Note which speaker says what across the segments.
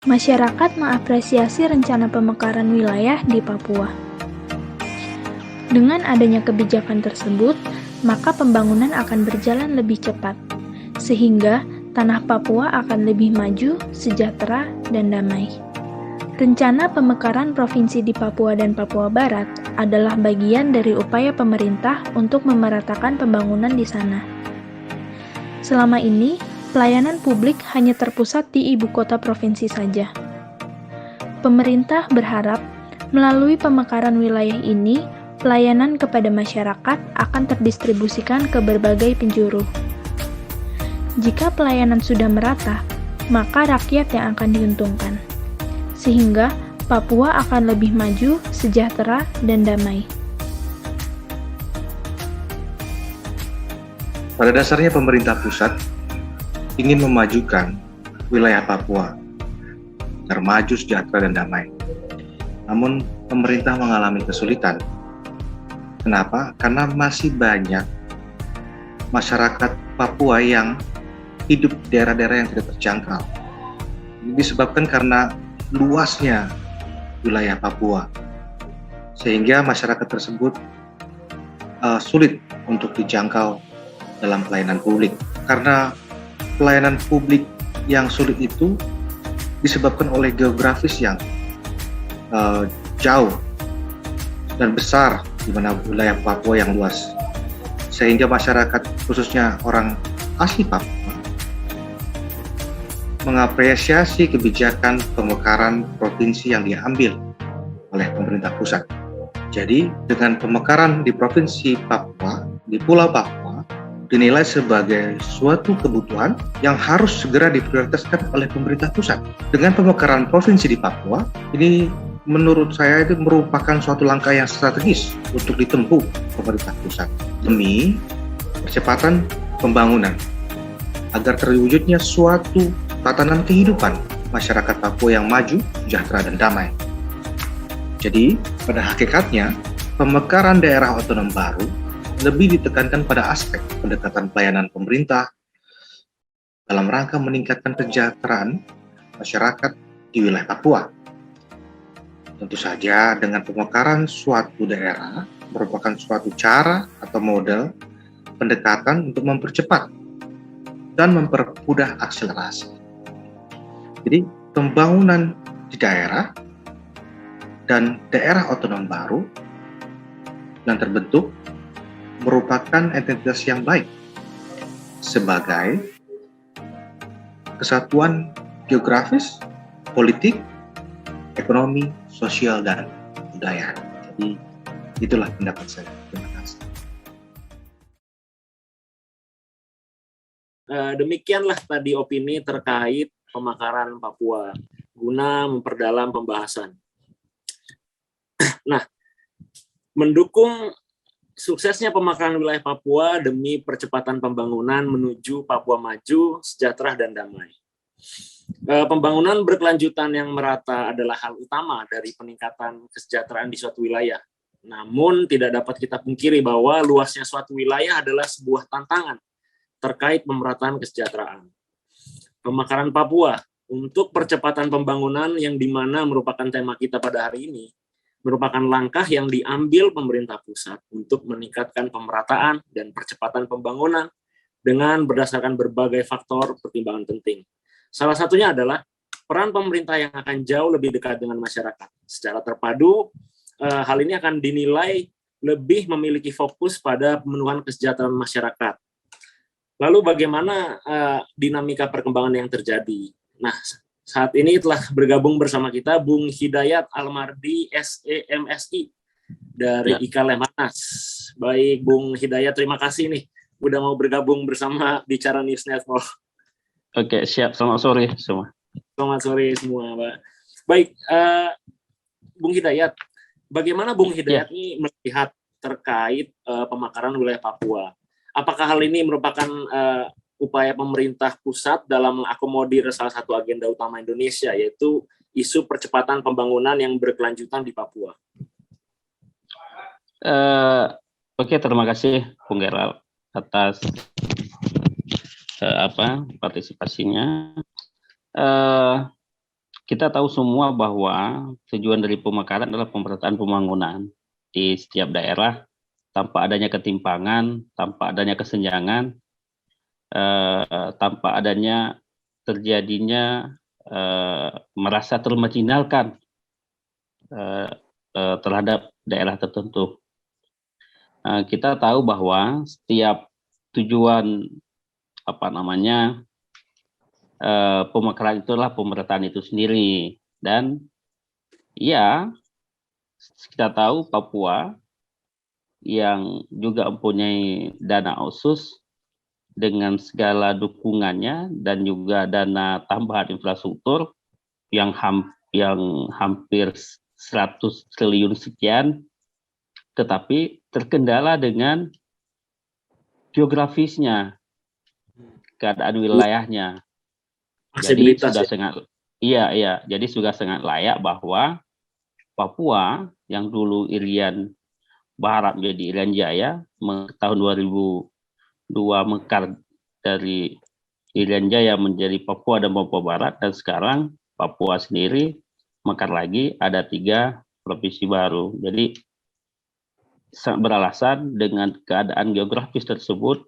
Speaker 1: Masyarakat mengapresiasi rencana pemekaran wilayah di Papua. Dengan adanya kebijakan tersebut, maka pembangunan akan berjalan lebih cepat, sehingga tanah Papua akan lebih maju, sejahtera, dan damai. Rencana pemekaran provinsi di Papua dan Papua Barat adalah bagian dari upaya pemerintah untuk memeratakan pembangunan di sana. Selama ini, pelayanan publik hanya terpusat di ibu kota provinsi saja. Pemerintah berharap melalui pemekaran wilayah ini, pelayanan kepada masyarakat akan terdistribusikan ke berbagai penjuru. Jika pelayanan sudah merata, maka rakyat yang akan diuntungkan, sehingga Papua akan lebih maju, sejahtera, dan damai.
Speaker 2: Pada dasarnya pemerintah pusat ingin memajukan wilayah Papua agar maju, sejahtera, dan damai. Namun pemerintah mengalami kesulitan. Kenapa? Karena masih banyak masyarakat Papua yang hidup di daerah-daerah yang tidak terjangkau. Ini disebabkan karena luasnya wilayah Papua, sehingga masyarakat tersebut sulit untuk dijangkau dalam pelayanan publik. Karena pelayanan publik yang sulit itu disebabkan oleh geografis yang jauh dan besar, di mana wilayah Papua yang luas, sehingga masyarakat khususnya orang asli Papua mengapresiasi kebijakan pemekaran provinsi yang diambil oleh pemerintah pusat. Jadi dengan pemekaran di provinsi Papua, di Pulau Papua, dinilai sebagai suatu kebutuhan yang harus segera diprioritaskan oleh pemerintah pusat. Dengan pemekaran provinsi di Papua, ini menurut saya itu merupakan suatu langkah yang strategis untuk ditempuh pemerintah pusat demi percepatan pembangunan agar terwujudnya suatu tatanan kehidupan masyarakat Papua yang maju, sejahtera, dan damai. Jadi, pada hakikatnya, pemekaran daerah otonom baru lebih ditekankan pada aspek pendekatan pelayanan pemerintah dalam rangka meningkatkan kesejahteraan masyarakat di wilayah Papua. Tentu saja dengan pemekaran suatu daerah merupakan suatu cara atau model pendekatan untuk mempercepat dan mempermudah akselerasi. Jadi pembangunan di daerah dan daerah otonom baru yang terbentuk merupakan entitas yang baik sebagai kesatuan geografis, politik, ekonomi, sosial, dan budaya. Jadi itulah pendapat saya. Terima kasih.
Speaker 3: Demikianlah tadi opini terkait pemekaran Papua guna memperdalam pembahasan. Nah, mendukung suksesnya pemekaran wilayah Papua demi percepatan pembangunan menuju Papua maju, sejahtera, dan damai. Pembangunan berkelanjutan yang merata adalah hal utama dari peningkatan kesejahteraan di suatu wilayah. Namun tidak dapat kita pungkiri bahwa luasnya suatu wilayah adalah sebuah tantangan terkait pemerataan kesejahteraan. Pemekaran Papua untuk percepatan pembangunan yang dimana merupakan tema kita pada hari ini, merupakan langkah yang diambil pemerintah pusat untuk meningkatkan pemerataan dan percepatan pembangunan dengan berdasarkan berbagai faktor pertimbangan penting. Salah satunya adalah peran pemerintah yang akan jauh lebih dekat dengan masyarakat. Secara terpadu, hal ini akan dinilai lebih memiliki fokus pada pemenuhan kesejahteraan masyarakat. Lalu bagaimana dinamika perkembangan yang terjadi? Nah, saat ini telah bergabung bersama kita Bung Hidayat Almardi, SEMSI dari IKA Lemhanas. Baik, Bung Hidayat, terima kasih nih udah mau bergabung bersama Bicara News Network.
Speaker 4: Oke, siap. Selamat sore semua.
Speaker 3: Selamat sore semua, Pak. Baik, Bung Hidayat, bagaimana Bung Hidayat ini melihat terkait pemekaran wilayah Papua? Apakah hal ini merupakan upaya pemerintah pusat dalam mengakomodir salah satu agenda utama Indonesia, yaitu isu percepatan pembangunan yang berkelanjutan di Papua?
Speaker 4: Oke, terima kasih Bung Gerald atas partisipasinya. kita tahu semua bahwa tujuan dari pemekaran adalah pemerataan pembangunan di setiap daerah tanpa adanya ketimpangan, tanpa adanya kesenjangan, tanpa adanya terjadinya merasa termarginalkan terhadap daerah tertentu. Kita tahu bahwa setiap tujuan pemekaran itulah pemerataan itu sendiri, dan ya kita tahu Papua yang juga mempunyai dana khusus dengan segala dukungannya dan juga dana tambahan infrastruktur yang hampir 100 triliun sekian, tetapi terkendala dengan geografisnya, keadaan wilayahnya. Jadi sudah sangat jadi sudah sangat layak bahwa Papua yang dulu Irian Barat menjadi Irian Jaya, tahun 2002 mekar dari Irian Jaya menjadi Papua dan Papua Barat, dan sekarang Papua sendiri mekar lagi, ada 3 provinsi baru. Jadi sangat beralasan dengan keadaan geografis tersebut,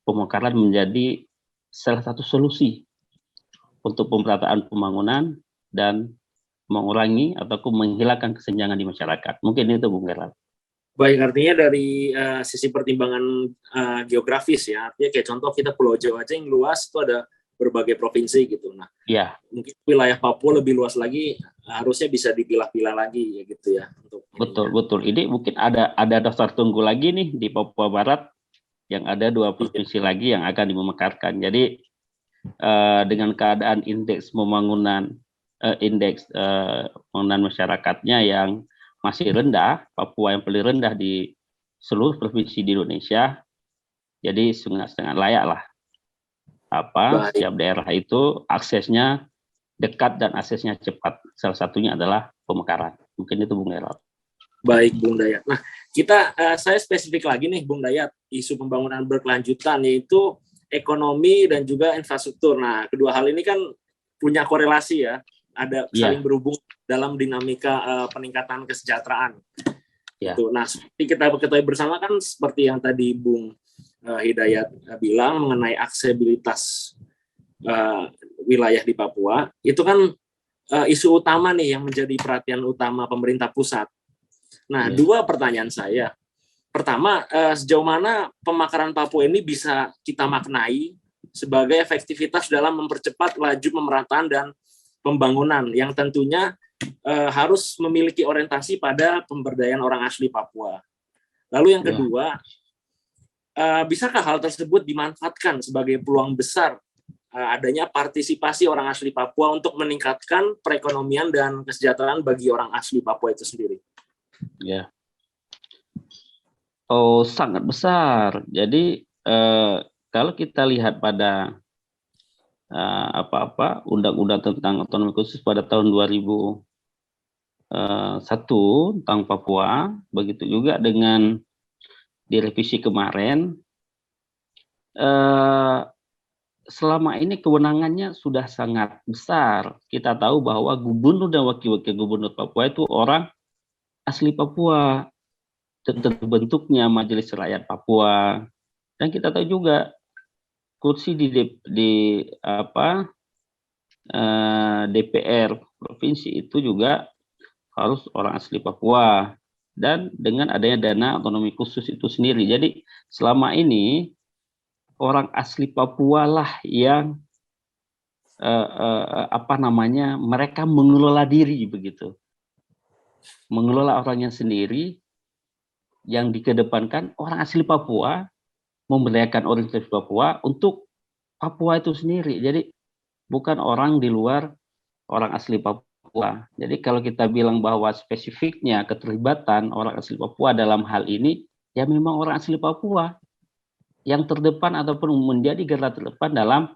Speaker 4: pemekaran menjadi salah satu solusi untuk pemerataan pembangunan dan mengurangi ataupun menghilangkan kesenjangan di masyarakat. Mungkin itu, Bung Gerald.
Speaker 3: Baik, artinya dari sisi pertimbangan geografis ya, artinya kayak contoh kita Pulau Jawa aja yang luas itu ada berbagai provinsi gitu. Nah,
Speaker 4: ya,
Speaker 3: mungkin wilayah Papua lebih luas lagi, harusnya bisa dipilah-pilah lagi ya gitu ya.
Speaker 4: Betul. Ini mungkin ada daftar tunggu lagi nih di Papua Barat, yang ada 2 provinsi lagi yang akan dimekarkan. Jadi dengan keadaan indeks pembangunan masyarakatnya yang masih rendah, Papua yang paling rendah di seluruh provinsi di Indonesia, jadi sangat layak lah setiap daerah itu aksesnya dekat dan aksesnya cepat. Salah satunya adalah pemekaran. Mungkin itu, Bung Gerald.
Speaker 3: Baik, Bung Dayat. Nah, saya spesifik lagi nih, Bung Dayat, isu pembangunan berkelanjutan, yaitu ekonomi dan juga infrastruktur. Nah, kedua hal ini kan punya korelasi ya, ada saling berhubung dalam dinamika peningkatan kesejahteraan. Gitu. Nah, seperti kita ketahui bersama kan, seperti yang tadi Bung Hidayat bilang mengenai aksesibilitas wilayah di Papua, itu kan isu utama nih yang menjadi perhatian utama pemerintah pusat. Nah, 2 pertanyaan saya. Pertama, sejauh mana pemekaran Papua ini bisa kita maknai sebagai efektivitas dalam mempercepat laju pemerataan dan pembangunan yang tentunya harus memiliki orientasi pada pemberdayaan orang asli Papua. Lalu yang kedua, bisakah hal tersebut dimanfaatkan sebagai peluang besar adanya partisipasi orang asli Papua untuk meningkatkan perekonomian dan kesejahteraan bagi orang asli Papua itu sendiri?
Speaker 4: Ya. Oh, sangat besar. Jadi kalau kita lihat pada undang-undang tentang otonomi khusus pada tahun 2001 tentang Papua, begitu juga dengan direvisi kemarin, selama ini kewenangannya sudah sangat besar. Kita tahu bahwa gubernur dan wakil-wakil gubernur Papua itu orang asli Papua, terbentuknya Majelis Rakyat Papua, dan kita tahu juga kursi di DPR provinsi itu juga harus orang asli Papua, dan dengan adanya dana otonomi khusus itu sendiri. Jadi selama ini orang asli Papua lah yang mereka mengelola diri begitu. Mengelola orangnya sendiri, yang dikedepankan orang asli Papua, memberdayakan orang asli Papua untuk Papua itu sendiri. Jadi bukan orang di luar orang asli Papua. Jadi kalau kita bilang bahwa spesifiknya keterlibatan orang asli Papua dalam hal ini, ya memang orang asli Papua yang terdepan ataupun menjadi garda terdepan dalam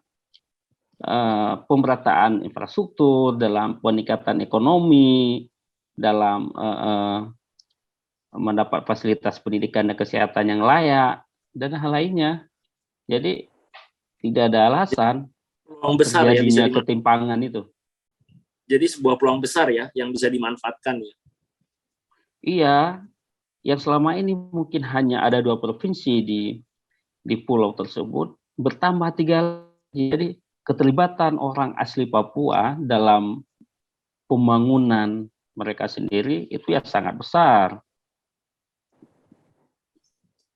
Speaker 4: pemerataan infrastruktur, dalam peningkatan ekonomi, dalam mendapat fasilitas pendidikan dan kesehatan yang layak, dan hal lainnya. Jadi tidak ada alasan
Speaker 3: besar
Speaker 4: terjadinya
Speaker 3: ya,
Speaker 4: ketimpangan itu.
Speaker 3: Jadi sebuah peluang besar ya yang bisa dimanfaatkan ya.
Speaker 4: Iya, yang selama ini mungkin hanya ada 2 provinsi di pulau tersebut, bertambah 3 lagi. Jadi keterlibatan orang asli Papua dalam pembangunan mereka sendiri itu ya sangat besar.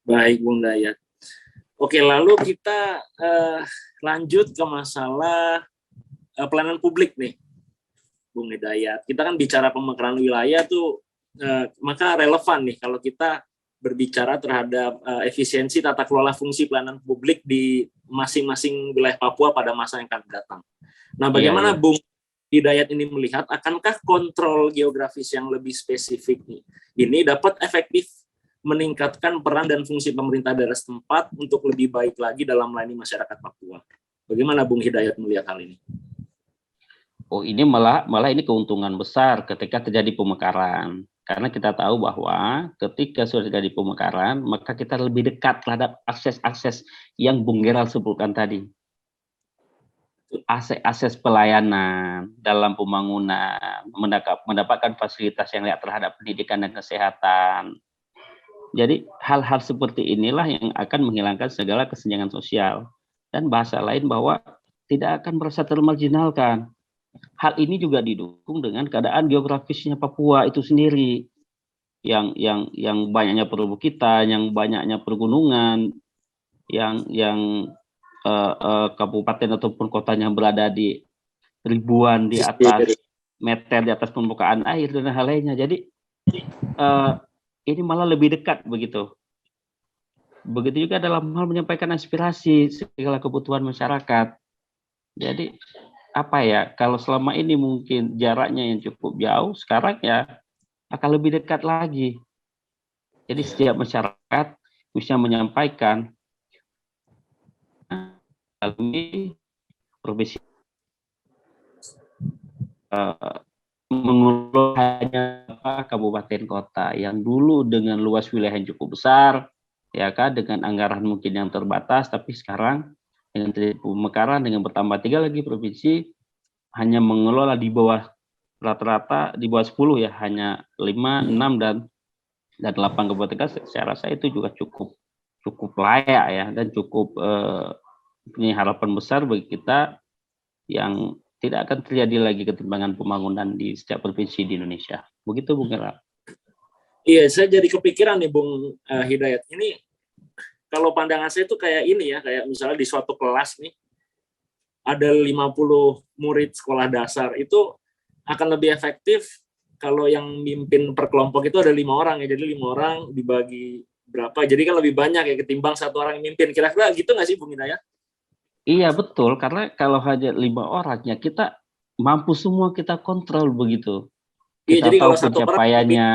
Speaker 3: Baik, Bung Dayat. Oke, lalu kita lanjut ke masalah pelayanan publik nih, Bung Hidayat. Kita kan bicara pemekaran wilayah tuh, maka relevan nih kalau kita berbicara terhadap efisiensi tata kelola fungsi pelayanan publik di masing-masing wilayah Papua pada masa yang akan datang. Nah, bagaimana Bung Hidayat ini melihat, akankah kontrol geografis yang lebih spesifik ini dapat efektif meningkatkan peran dan fungsi pemerintah daerah setempat untuk lebih baik lagi dalam melayani masyarakat Papua? Bagaimana Bung Hidayat melihat hal ini?
Speaker 4: Oh, ini malah ini keuntungan besar ketika terjadi pemekaran. Karena kita tahu bahwa ketika sudah terjadi pemekaran, maka kita lebih dekat terhadap akses-akses yang Bung Gerald sebutkan tadi. Akses pelayanan dalam pembangunan, mendapatkan fasilitas yang layak terhadap pendidikan dan kesehatan. Jadi hal-hal seperti inilah yang akan menghilangkan segala kesenjangan sosial. Dan bahasa lain bahwa tidak akan merasa termarginalkan. Hal ini juga didukung dengan keadaan geografisnya Papua itu sendiri, yang banyaknya perbukitan, yang banyaknya pergunungan, yang kabupaten ataupun kotanya berada di ribuan di atas meter di atas permukaan air dan hal lainnya. Jadi ini malah lebih dekat begitu. Begitu juga dalam hal menyampaikan aspirasi segala kebutuhan masyarakat. Jadi apa ya, kalau selama ini mungkin jaraknya yang cukup jauh, sekarang ya akan lebih dekat lagi. Jadi setiap masyarakat bisa menyampaikan melalui provinsi mengelola hanya kabupaten kota yang dulu dengan luas wilayah yang cukup besar, ya kan, dengan anggaran mungkin yang terbatas, tapi sekarang dengan pemekaran dengan bertambah 3 lagi provinsi hanya mengelola di bawah rata-rata di bawah 10 ya, hanya 5, 6 dan 8 kabupaten. Saya rasa itu juga cukup layak ya, dan cukup ini harapan besar bagi kita yang tidak akan terjadi lagi ketimpangan pembangunan di setiap provinsi di Indonesia. Begitu Bung Gerald.
Speaker 3: Iya, saya jadi kepikiran nih Bung Hidayat. Ini kalau pandangan saya itu kayak ini ya, kayak misalnya di suatu kelas nih, ada 50 murid sekolah dasar, itu akan lebih efektif kalau yang mimpin per kelompok itu ada 5 orang ya, jadi 5 orang dibagi berapa, jadi kan lebih banyak ya ketimbang 1 orang yang mimpin. Kira-kira gitu nggak sih Bung Hidayat?
Speaker 4: Iya betul, karena kalau hanya 5 orang ya kita mampu semua kita kontrol begitu. Kita
Speaker 3: jadi
Speaker 4: tahu
Speaker 3: kalau
Speaker 4: pencapaiannya.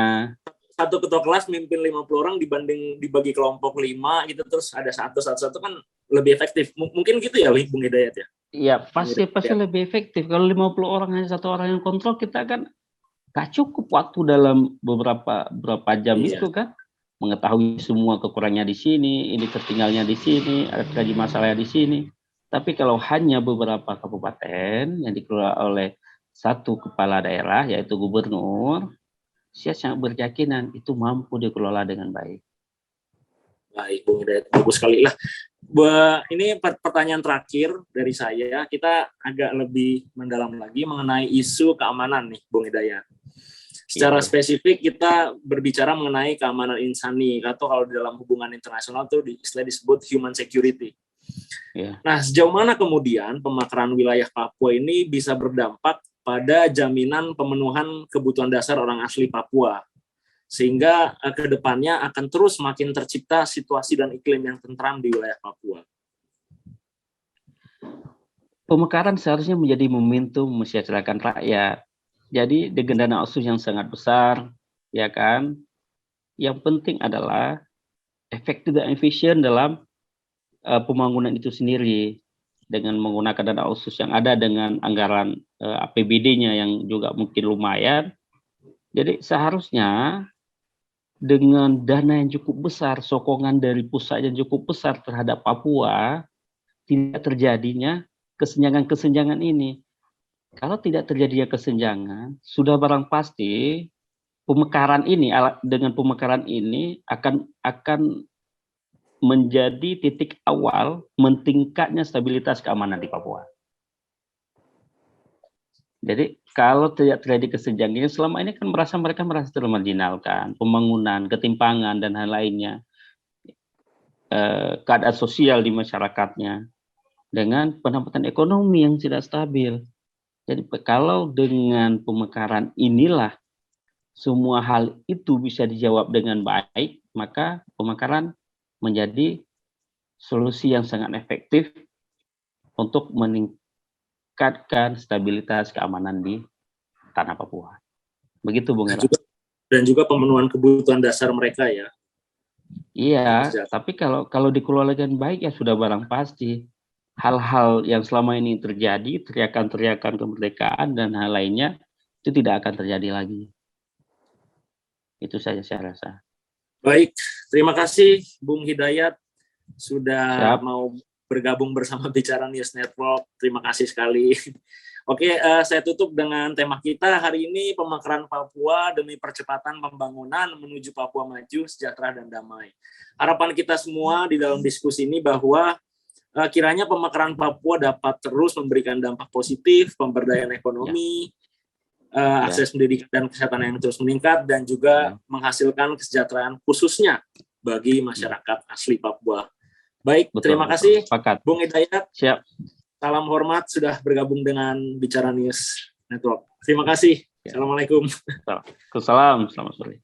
Speaker 3: Satu ketua kelas mimpin 50 orang dibagi kelompok 5 gitu, terus ada satu kan lebih efektif. Mungkin gitu ya Bung Hidayat ya?
Speaker 4: Iya, pasti lebih efektif. Kalau 50 orang hanya 1 orang yang kontrol, kita kan gak cukup waktu dalam beberapa jam itu kan. Mengetahui semua kekurangannya di sini, ini tertinggalnya di sini, ada terjadi masalahnya di sini. Tapi kalau hanya beberapa kabupaten yang dikelola oleh satu kepala daerah, yaitu gubernur, saya sangat berkeyakinan itu mampu dikelola dengan baik.
Speaker 3: Baik, Bung Hidayat, bagus sekali lah. Ini pertanyaan terakhir dari saya. Kita agak lebih mendalam lagi mengenai isu keamanan nih, Bung Hidayat. Secara spesifik kita berbicara mengenai keamanan insani, atau kalau di dalam hubungan internasional itu istilah disebut human security. Nah, sejauh mana kemudian pemekaran wilayah Papua ini bisa berdampak pada jaminan pemenuhan kebutuhan dasar orang asli Papua, sehingga ke depannya akan terus makin tercipta situasi dan iklim yang tentram di wilayah Papua.
Speaker 4: Pemekaran seharusnya menjadi momentum mensejahterakan rakyat. Jadi dengan dana otsus yang sangat besar, ya kan, yang penting adalah efektif dan efisien dalam pembangunan itu sendiri, dengan menggunakan dana otsus yang ada dengan anggaran APBD-nya yang juga mungkin lumayan. Jadi seharusnya dengan dana yang cukup besar, sokongan dari pusat yang cukup besar terhadap Papua, tidak terjadinya kesenjangan-kesenjangan ini. Kalau tidak terjadi kesenjangan, sudah barang pasti pemekaran ini dengan pemekaran ini akan menjadi titik awal meningkatnya stabilitas keamanan di Papua. Jadi kalau tidak terjadi kesenjangan, selama ini kan mereka merasa termarginalkan, pembangunan, ketimpangan dan hal lainnya, keadaan sosial di masyarakatnya, dengan pendapatan ekonomi yang tidak stabil. Jadi kalau dengan pemekaran inilah semua hal itu bisa dijawab dengan baik, maka pemekaran menjadi solusi yang sangat efektif untuk meningkatkan stabilitas keamanan di tanah Papua. Begitu, Bung Era.
Speaker 3: Dan juga pemenuhan kebutuhan dasar mereka ya.
Speaker 4: Iya, tapi kalau dikelola dengan baik ya sudah barang pasti hal-hal yang selama ini terjadi, teriakan-teriakan kemerdekaan dan hal lainnya itu tidak akan terjadi lagi. Itu saja saya rasa.
Speaker 3: Baik, terima kasih Bung Hidayat sudah
Speaker 4: Siap.
Speaker 3: mau bergabung bersama Bicara News Network. Terima kasih sekali. Oke, saya tutup dengan tema kita hari ini, pemekaran Papua demi percepatan pembangunan menuju Papua maju, sejahtera dan damai. Harapan kita semua di dalam diskusi ini bahwa kiranya pemekaran Papua dapat terus memberikan dampak positif, pemberdayaan ekonomi, akses pendidikan dan kesehatan yang terus meningkat, dan juga menghasilkan kesejahteraan khususnya bagi masyarakat asli Papua. Baik, terima kasih Bung Hidayat.
Speaker 4: Siap.
Speaker 3: Salam hormat sudah bergabung dengan Bicara News Network. Terima kasih. Assalamualaikum.
Speaker 4: Waalaikumsalam. Selamat sore.